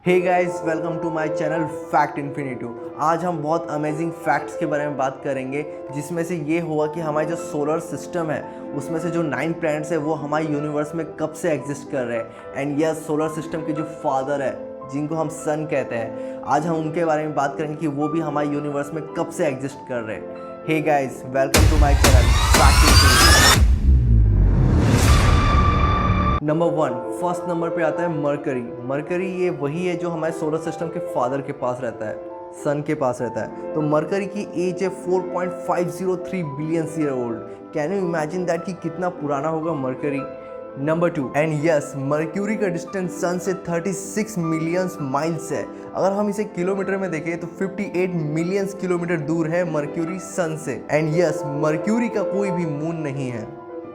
Hey guys, welcome to my channel Fact Infinity. आज हम बहुत अमेजिंग फैक्ट्स के बारे में बात करेंगे, जिसमें से ये होगा कि हमारे जो सोलर सिस्टम है उसमें से जो 9 प्लैनेट्स है वो हमारे यूनिवर्स में कब से एग्जिस्ट कर रहे हैं। एंड यस, सोलर सिस्टम के जो फादर है जिनको हम सन कहते हैं, आज हम उनके बारे में बात करेंगे कि वो भी हमारे यूनिवर्स में कब से एग्जिस्ट कर रहे हैं। Hey guys, welcome to my channel Fact Infinity. Number 1, first number पे आता है मरकरी। मरकरी ये वही है जो हमारे सोलर सिस्टम के फादर के पास रहता है, सन के पास रहता है। तो मरकरी की एज है 4.503 billion year old. Can you imagine that कि कितना पुराना होगा mercury. Number 2, and yes, mercury का डिस्टेंस सन से 36 मिलियन माइल्स है। अगर हम इसे किलोमीटर में देखें तो 58 मिलियन किलोमीटर दूर है मर्क्यूरी सन से। एंड यस, मर्क्यूरी का कोई भी मून नहीं है।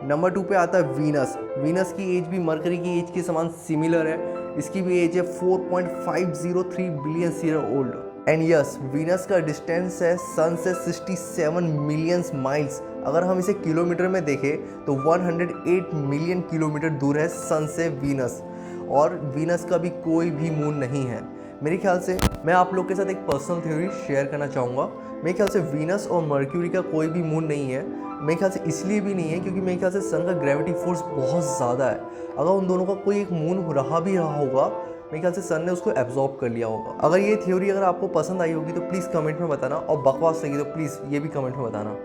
नंबर 2 पे आता है वीनस। वीनस की एज भी मरकरी की एज के समान सिमिलर है। इसकी भी एज है 4.503 billion year old. And yes, Venus का डिस्टेंस है सन से 67 मिलियन माइल्स। अगर हम इसे किलोमीटर में देखें तो 108 मिलियन किलोमीटर दूर है सन से वीनस। और वीनस का भी कोई भी मून नहीं है। मेरे ख्याल से मैं आप लोग के साथ एक पर्सनल थ्योरी शेयर करना चाहूँगा। मेरे ख्याल से वीनस और मर्क्यूरी का कोई भी मून नहीं है। मेरे ख्याल से इसलिए भी नहीं है क्योंकि मेरे ख्याल से सन का ग्रेविटी फोर्स बहुत ज़्यादा है। अगर उन दोनों का कोई एक मून भी रहा होगा, मेरे ख्याल से सन ने उसको एब्जॉर्ब कर लिया होगा। अगर ये थ्योरी अगर आपको पसंद आई होगी तो प्लीज़ कमेंट में बताना, और बकवास लगी तो प्लीज़ ये भी कमेंट में बताना।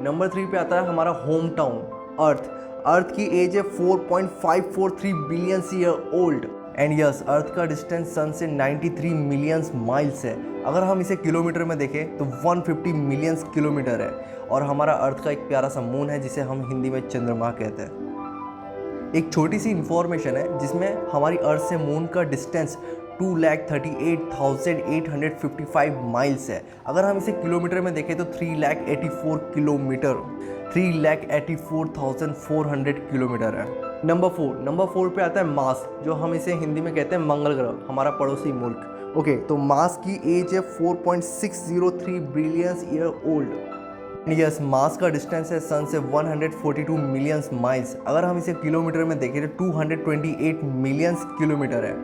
नंबर 3 पे आता है हमारा होम टाउन अर्थ। अर्थ की एज है 4.543 billion year old. And yes, earth का डिस्टेंस सन से 93 मिलियन माइल्स है। अगर हम इसे किलोमीटर में देखें तो 150 मिलियन किलोमीटर है। और हमारा अर्थ का एक प्यारा सा मून है जिसे हम हिंदी में चंद्रमा कहते हैं। एक छोटी सी इंफॉर्मेशन है जिसमें हमारी अर्थ से मून का डिस्टेंस 2,38,855 माइल्स है। अगर हम इसे किलोमीटर में देखें तो 3,84 किलोमीटर, 3,84,400 किलोमीटर है। नंबर 4 पे आता है मार्स, जो हम इसे हिंदी में कहते हैं मंगल ग्रह, हमारा पड़ोसी मुल्क। ओके, तो मार्स की एज है 4.603 billion year old. Yes, Mars का डिस्टेंस है सन से 142 मिलियन माइल्स। अगर हम इसे किलोमीटर में देखें तो 228 मिलियन किलोमीटर है।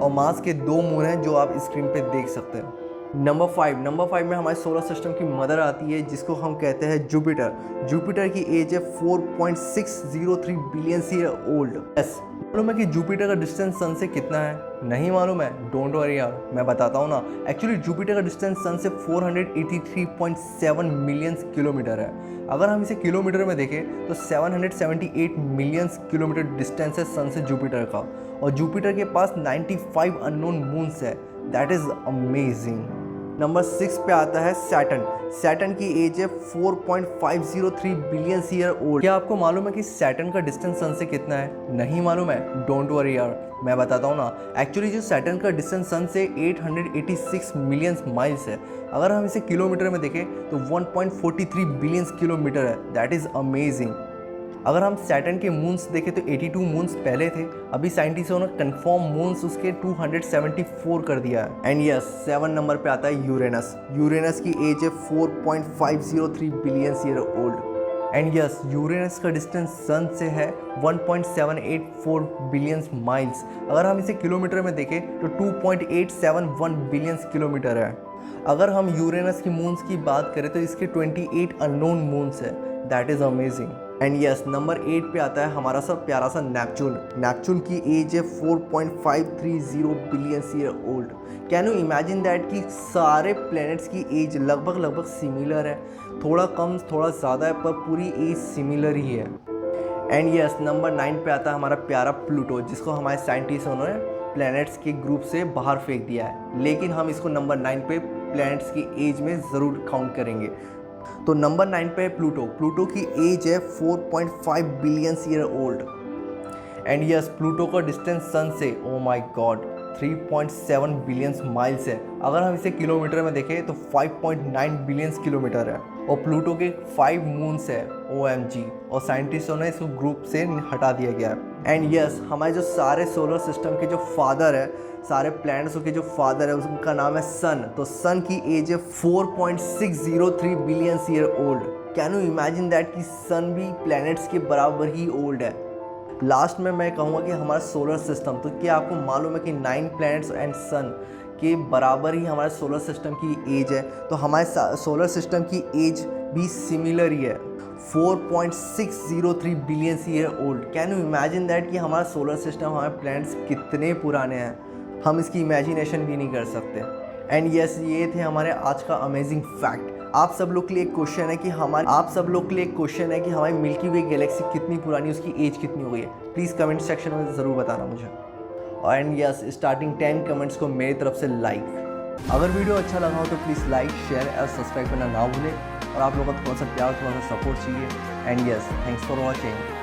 और मार्स के 2 मून हैं जो आप स्क्रीन पे देख सकते हैं। नंबर 5 में हमारे सोलर सिस्टम की मदर आती है जिसको हम कहते हैं जुपिटर। जुपिटर की एज है 4.603 बिलियन ईयर ओल्ड। यस, मालूम है कि जुपिटर का डिस्टेंस सन से कितना है? नहीं मालूम है? डोंट वरी यार, मैं बताता हूँ ना। एक्चुअली जुपिटर का डिस्टेंस सन से 483.7 मिलियन किलोमीटर है। अगर हम इसे किलोमीटर में देखें तो 778 मिलियन किलोमीटर डिस्टेंस है सन से जुपिटर का। और जुपिटर के पास 95 अननोन मून्स है। That is amazing. नंबर 6 पे आता है सैटर्न। सैटर्न की एज है 4.503 बिलियन ईयर ओल्ड। क्या आपको मालूम है कि सैटर्न का डिस्टेंस सन से कितना है? नहीं मालूम है? डोंट वरी यार, मैं बताता हूँ ना। एक्चुअली जो सैटर्न का डिस्टेंस सन से 886 मिलियन माइल्स है। अगर हम इसे किलोमीटर में देखें तो 1.43 बिलियन किलोमीटर है। That is amazing. अगर हम सैटर्न के मून्स देखें तो 82 मून्स पहले थे। अभी साइंटिस्टों ने कंफर्म मून्स उसके 274 कर दिया है। एंड यस, 7 नंबर पे आता है यूरेनस। यूरेनस की एज है 4.503 billion year old. And yes, Uranus का डिस्टेंस सन से है 1.784 बिलियन माइल्स। अगर हम इसे किलोमीटर में देखें तो 2.871 बिलियन किलोमीटर है। अगर हम यूरेनस की मून्स की बात करें तो इसके 28 अननोन मून्स है। That is amazing. And yes, number 8 पे आता है हमारा सा प्यारा सा नेपच्यून। नेपच्यून की एज है 4.530 billion year old. Can you imagine that कि सारे प्लैनेट्स की एज लगभग सिमिलर है। थोड़ा कम थोड़ा ज़्यादा है पर पूरी एज सिमिलर ही है। एंड यस, नंबर 9 पे आता है हमारा प्यारा प्लूटो, जिसको हमारे साइंटिस्टों ने प्लैनेट्स के ग्रुप से बाहर फेंक दिया है। लेकिन हम इसको नंबर 9 पे प्लैनेट्स की एज में ज़रूर काउंट करेंगे। तो नंबर 9 पे प्लूटो। प्लूटो की एज है 4.5 billion year old. And yes, Pluto का डिस्टेंस सन से, oh my God, 3.7 billion miles है। अगर हम इसे किलोमीटर में देखें तो 5.9 बिलियन किलोमीटर है। और प्लूटो के 5 मून्स है, OMG। और साइंटिस्टों ने इसको ग्रुप से हटा दिया गया है। एंड यस, हमारे जो सारे सोलर सिस्टम के जो फादर है, सारे प्लैनेट्स के जो फादर है, उसका नाम है सन। तो सन की एज है 4.603 billion year old. Can you imagine that कि सन भी प्लैनेट्स के बराबर ही ओल्ड है। लास्ट में मैं कहूँगा कि हमारा सोलर सिस्टम, तो क्या आपको मालूम है कि 9 प्लैनेट्स एंड सन के बराबर ही हमारे सोलर सिस्टम की एज है। तो हमारे सोलर सिस्टम की एज भी सिमिलर ही है, 4.603 billion year old. Can you imagine that कि हमारा सोलर सिस्टम, हमारे प्लैनेट्स कितने पुराने हैं, हम इसकी इमेजिनेशन भी नहीं कर सकते। एंड यस, ये थे हमारे आज का अमेजिंग फैक्ट। आप सब लोग के लिए एक क्वेश्चन है कि हमारी मिल्की वे गैलेक्सी कितनी पुरानी, उसकी एज कितनी हो गई है। प्लीज़ कमेंट सेक्शन में ज़रूर बताना मुझे। एंड यस, स्टार्टिंग 10 कमेंट्स को मेरी तरफ से लाइक। अगर वीडियो अच्छा लगा हो तो प्लीज़ लाइक, शेयर और सब्सक्राइब करना ना भूलें। और आप लोगों का थोड़ा सा प्यार, थोड़ा सा सपोर्ट चाहिए। And yes, thanks for watching.